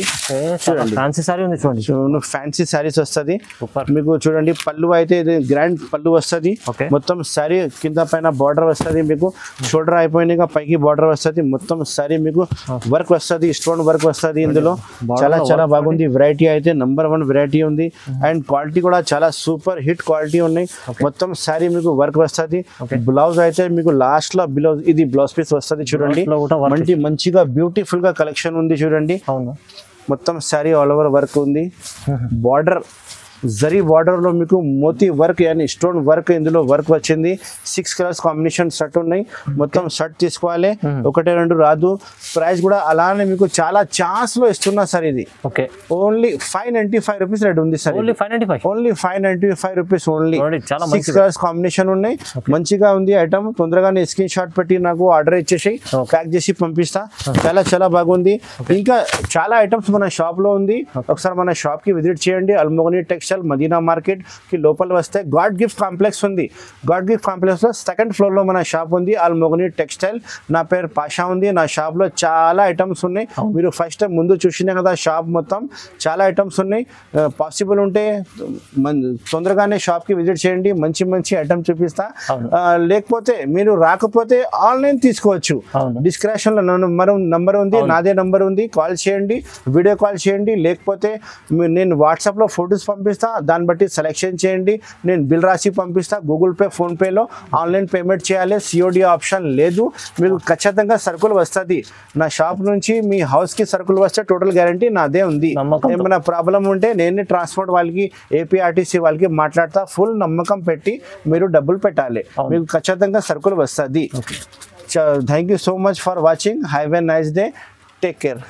చూడండి ఫ్యాన్సీ శారీ ఉంది చూడండి. ఫ్యాన్సీ శారీస్ వస్తుంది మీకు. చూడండి పళ్ళు అయితే ఇది గ్రాండ్ పళ్ళు వస్తుంది. మొత్తం శారీ కింద పైన బార్డర్ వస్తుంది మీకు. షోల్డర్ అయిపోయినాక పైకి బార్డర్ వస్తుంది. మొత్తం శారీ మీకు వర్క్ వస్తుంది, స్టోన్ వర్క్ వస్తుంది. ఇందులో చాలా చాలా బాగుంది వెరైటీ. అయితే నంబర్ 1 వెరైటీ ఉంది. అండ్ క్వాలిటీ కూడా చాలా సూపర్ సూపర్ హిట్ క్వాలిటీ ఉన్నాయి. మొత్తం శారీ మీకు వర్క్ వస్తుంది. బ్లౌజ్ అయితే మీకు లాస్ట్ లో బ్లౌజ్ పీస్ వస్తుంది చూడండి. మంచిగా బ్యూటిఫుల్ గా కలెక్షన్ ఉంది చూడండి. మొత్తం శారీ ఆల్ ఓవర్ వర్క్ ఉంది. బార్డర్ జరీ బార్డర్ లో మీకు మోతీ వర్క్ యాని స్టోన్ వర్క్ ఇందులో వర్క్ వచ్చింది. 6 కలర్స్ కాంబినేషన్ షర్ట్ ఉన్నాయి. మొత్తం షర్ట్ తీసుకోవాలి, ఒకటే రెండు రాదు. ప్రైస్ కూడా అలానే మీకు చాలా ఛాన్స్ లో ఇస్తున్నా సార్. ఇది ఓన్లీ 595 రూపీస్ రేట్ ఉంది sir. Only 595 rupees only. 6 colours combination ఉన్నాయి. మంచిగా ఉంది ఐటమ్. తొందరగానే స్క్రీన్ షాట్ పెట్టి నాకు ఆర్డర్ ఇచ్చేసి ప్యాక్ చేసి పంపిస్తా. చాలా బాగుంది. ఇంకా చాలా ఐటమ్స్ మన షాప్ లో ఉంది. ఒకసారి మన షాప్ కి విజిట్ చేయండి. అల్మోగని టెక్స్టైల్ మదీనా మార్కెట్ కి లోపల వస్తే గాడ్ గిఫ్ట్ కాంప్లెక్స్ ఉంది. గాడ్ గిఫ్ట్ కాంప్లెక్స్ లో సెకండ్ ఫ్లోర్ లో మన షాప్ ఉంది, అల్మోగని టెక్స్టైల్. నా పేరు పాషా ఉంది. నా షాప్ లో చాలా ఐటమ్స్ ఉన్నాయి. మీరు ఫస్ట్ టైం ముందు చూసినా కదా షాప్ మొత్తం చాలా ఐటమ్స్ ఉన్నాయి. పాసిబుల్ ఉంటే తొందరగానే షాప్ కి విజిట్ చేయండి. మంచి ఐటమ్ చూపిస్తా. లేకపోతే మీరు రాకపోతే ఆన్లైన్ తీసుకోవచ్చు. డిస్క్రిప్షన్ లో నంబర్ ఉంది, నాదే నంబర్ ఉంది. కాల్ చేయండి, వీడియో కాల్ చేయండి. లేకపోతే నేను వాట్సాప్ లో ఫొటోస్ పంపిస్తా, దాన్ని బట్టి సెలెక్షన్ చేయండి. నేను బిల్ రాసి పంపిస్తా. గూగుల్ పే, ఫోన్ పేలో ఆన్లైన్ పేమెంట్ చేయాలి. సిఓడి ఆప్షన్ లేదు. మీకు ఖచ్చితంగా సరుకులు వస్తుంది. నా షాప్ నుంచి మీ హౌస్ కి సరుకులు వస్తే టోటల్ గ్యారంటీ నాదే ఉంది. ఏమైనా ప్రాబ్లం ఉంటే నేనే ట్రాన్స్పోర్ట్ వాళ్ళకి, ఏపీఆర్టీసీ వాళ్ళకి మాట్లాడతా. ఫుల్ నమ్మకం పెట్టి మీరు డబ్బులు పెట్టాలి. మీకు ఖచ్చితంగా సరుకులు వస్తుంది. Thank you so much for watching. Have a nice day. Take care.